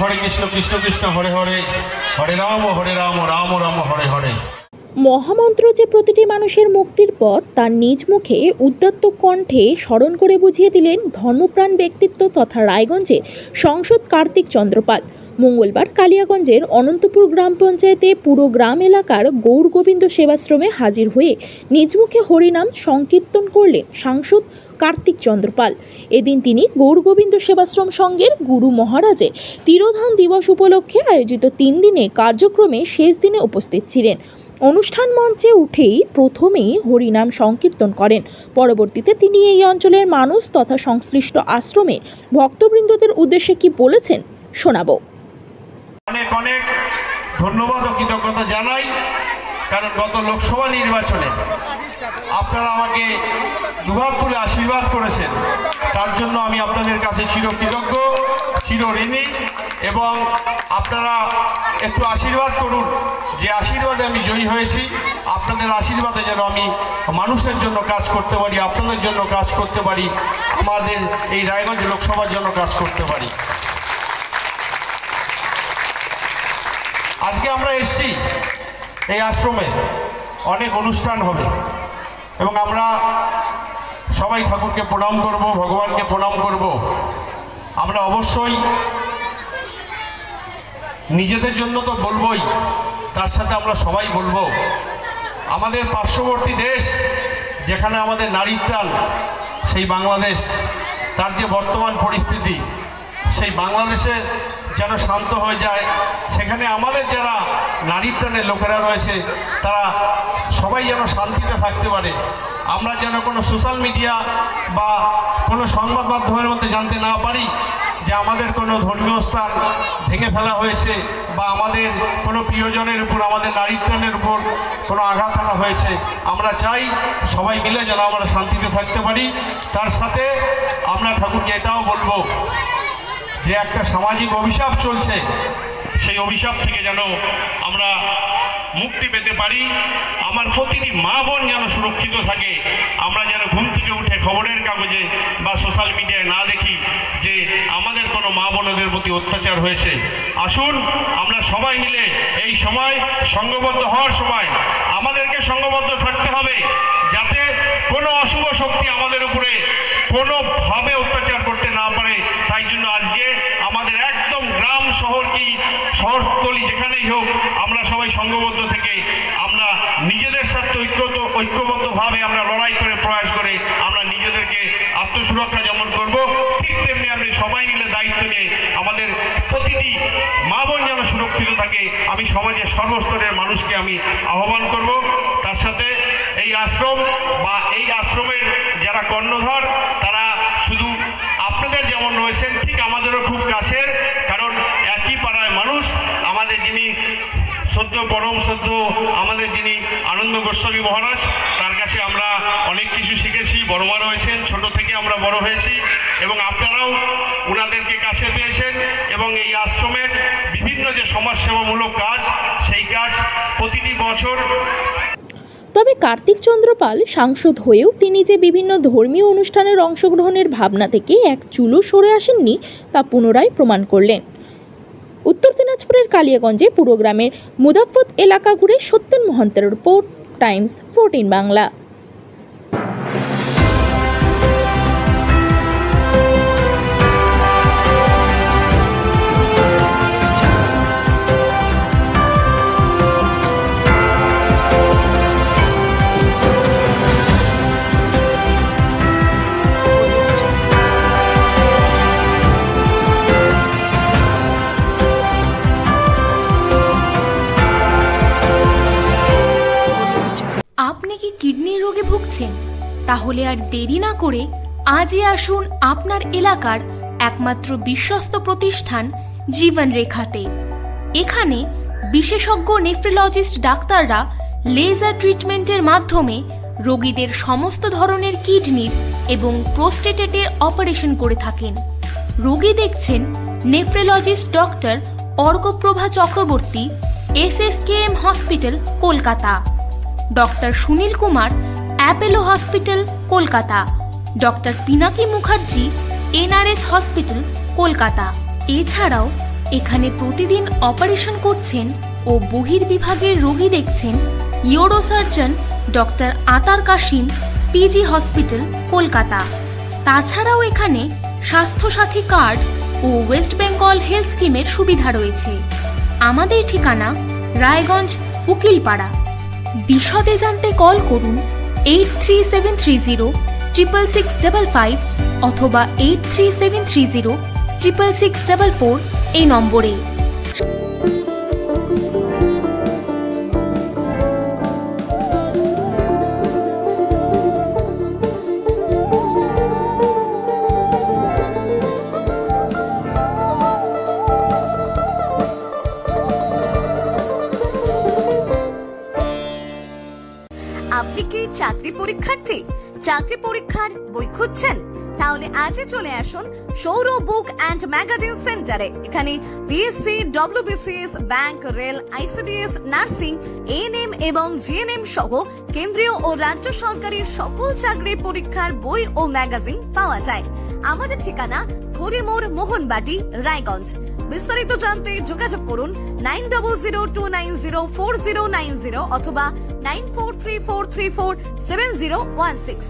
হরে কৃষ্ণ কৃষ্ণ কৃষ্ণ হরে হরে, হরে রাম রাম রাম হরে হরে। মহামন্ত্র যে প্রতিটি মানুষের মুক্তির পথ তার নিজ মুখে উদ্যত্ত কণ্ঠে স্মরণ করে বুঝিয়ে দিলেন ধর্মপ্রাণ ব্যক্তিত্ব তথা রায়গঞ্জের সাংসদ কার্তিক চন্দ্রপাল। মঙ্গলবার কালিয়াগঞ্জের অনন্তপুর গ্রাম পঞ্চায়েতে পুরো গ্রাম এলাকার গৌর গোবিন্দ সেবাশ্রমে হাজির হয়ে নিজ মুখে হরিনাম সংকীর্তন করলেন সাংসদ কার্তিক চন্দ্রপাল। এদিন তিনি গৌর গোবিন্দ সেবাশ্রম সংঘের গুরু মহারাজের তিরোধান দিবস উপলক্ষে আয়োজিত 3 দিনে কার্যক্রমে শেষ দিনে উপস্থিত ছিলেন। অনুষ্ঠান মঞ্চে উঠেই প্রথমেই হরিনাম সংকীর্তন করেন। পরবর্তীতে তিনি এই অঞ্চলের মানুষ তথা সংশ্লিষ্ট আশ্রমের ভক্তবৃন্দদের উদ্দেশ্যে কি বলেছেন শোনাবো। অনেক অনেক ধন্যবাদ ও কৃতজ্ঞতা জানাই, কারণ গত লোকসভা নির্বাচনে আপনারা আমাকে দুহাত তুলে আশীর্বাদ করেছেন, তার জন্য আমি আপনাদের কাছে চিরকৃতজ্ঞ, চিরঋণী। এবং আপনারা একটু আশীর্বাদ করুন যে আশীর্বাদে আমি জয়ী হয়েছি। আপনাদের আশীর্বাদে যেন আমি মানুষের জন্য কাজ করতে পারি, আপনাদের জন্য কাজ করতে পারি, আমাদের এই রায়গঞ্জ লোকসভার জন্য কাজ করতে পারি। আজকে আমরা এসেছি এই আশ্রমে, অনেক অনুষ্ঠান হবে এবং আমরা সবাই ঠাকুরকে প্রণাম করব, ভগবানকে প্রণাম করব। আমরা অবশ্যই নিজেদের জন্য তো বলবই, তার সাথে আমরা সবাই বলবো আমাদের পার্শ্ববর্তী দেশ যেখানে আমাদের নারীর প্রাণ, সেই বাংলাদেশ, তার যে বর্তমান পরিস্থিতি, সেই বাংলাদেশে যেন শান্ত হয়ে যায়। সেখানে আমাদের যারা নারী প্রাণের লোকেরা রয়েছে তারা সবাই যেন শান্তিতে থাকতে পারে। আমরা যেন কোনো সোশ্যাল মিডিয়া বা কোনো সংবাদ মাধ্যমের মধ্যে জানতে না পারি যে আমাদের কোনো ধর্মীয় স্থান ভেঙে ফেলা হয়েছে বা আমাদের কোনো প্রিয়জনের উপর, আমাদের নারী প্রাণের উপর কোনো আঘাত আনা হয়েছে। আমরা চাই সবাই মিলে যেন আমরা শান্তিতে থাকতে পারি। তার সাথে আমরা ঠাকুরকে এটাও বলবো যে একটা সামাজিক অভিশাপ চলছে, সেই অভিশাপ থেকে যেন আমরা মুক্তি পেতে পারি। আমার প্রতিটি মা বোন যেন সুরক্ষিত থাকে। আমরা যেন ঘুম থেকে উঠে খবরের কাগজে বা সোশ্যাল মিডিয়ায় না দেখি যে আমাদের কোনো মা বোনদের প্রতি অত্যাচার হয়েছে। আসুন আমরা সবাই মিলে এই সময় সংঘবদ্ধ হওয়ার সময় আমাদেরকে সংঘবদ্ধ থাকতে হবে, যাতে কোনো অশুভ শক্তি আমাদের উপরে কোনোভাবে অত্যাচার করতে না পারে। তাই জন্য আজকে আমাদের একদম গ্রাম শহর কি শহরতলি যেখানেই হোক, আমরা সবাই সংঘবদ্ধ থেকে আমরা নিজেদের সাথে ঐক্যবদ্ধভাবে আমরা লড়াই করে প্রয়াস করে আমরা নিজেদেরকে আত্মসুরক্ষা যেমন করব, ঠিক তেমনি আমরা সবাই মিলে দায়িত্ব নিয়ে আমাদের প্রতিটি মা বোন যেন সুরক্ষিত থাকে। আমি সমাজের সর্বস্তরের মানুষকে আমি আহ্বান করব। তার সাথে এই আশ্রম বা এই আশ্রমের যারা কর্ণধার তারা শুধু আপনাদের যেমন রয়েছেন ঠিক আমাদেরও খুব কাছের, কারণ একই পাড়ায় মানুষ। আমাদের যিনি সদ্য পরম সদ্য আমাদের যিনি আনন্দ গোস্বামী মহারাজ, তার কাছে আমরা অনেক কিছু শিখেছি। বড় মা রয়েছেন, ছোট থেকে আমরা বড় হয়েছি এবং আপনারাও ওনাদেরকে কাছে পেয়েছেন। এবং এই আশ্রমের বিভিন্ন যে সমাজসেবামূলক কাজ, সেই কাজ প্রতিটি বছর। তবে কার্তিক চন্দ্রপাল সাংসদ হয়েও তিনি যে বিভিন্ন ধর্মীয় অনুষ্ঠানের অংশগ্রহণের ভাবনা থেকে এক চুলো সরে আসেননি তা পুনরায় প্রমাণ করলেন। উত্তর দিনাজপুরের কালিয়াগঞ্জে পুরো গ্রামের মুদাফফত এলাকা ঘুরে সত্যেন মহন্তের রিপোর্ট, টাইমস 14 বাংলা। আপনি কি কিডনির রোগে ভুগছেন? তাহলে আর দেরি না করে আজই আসুন আপনার এলাকার একমাত্র বিশ্বস্ত প্রতিষ্ঠান জীবন রেখাতে। এখানে বিশেষজ্ঞ নেফ্রোলজিস্ট ডাক্তাররা লেজার ট্রিটমেন্টের মাধ্যমে রোগীদের সমস্ত ধরনের কিডনির এবং প্রোস্টেটের অপারেশন করে থাকেন। রোগী দেখছেন nephrologist doctor Arkaprabha Chakraborty, SSKM hospital, Kolkata. Doctor Sunil Kumar, Apollo hospital, Kolkata. Doctor Pinaki Mukherjee, NRS hospital, Kolkata. এছাড়াও এখানে প্রতিদিন অপারেশন করছেন ও বহির্বিভাগের রোগী দেখছেন ইউরোসার্জন ডক্টর আতার কাশিম, পিজি হসপিটাল, কলকাতা। তাছাড়াও এখানে স্বাস্থ্যসাথী কার্ড ও ওয়েস্ট বেঙ্গল হেলথ স্কিমের সুবিধা রয়েছে। আমাদের ঠিকানা রায়গঞ্জ, উকিলপাড়া। বিশদে জানতে কল করুন 8373066655 অথবা 8373066644 এই নম্বরে। আপনি কি চাকরি পরীক্ষার্থী? চাকরি পরীক্ষার বই খুঁজছেন? তাহলে আজই চলে আসুন সৌরভ বুক অ্যান্ড ম্যাগাজিন সেন্টারে। এখানে BSc, WBCS, bank, rail, ICDS, nursing, ANM এবং জিএনএম সহ কেন্দ্রীয় ও রাজ্য সরকারের সকল চাকরির পরীক্ষার বই ও ম্যাগাজিন পাওয়া যায়। আমাদের ঠিকানা খড়িমোড়, মোহনবাটি, রায়গঞ্জ। বিস্তারিত জানতে যোগাযোগ করুন 9002904090 অথবা 9434347016।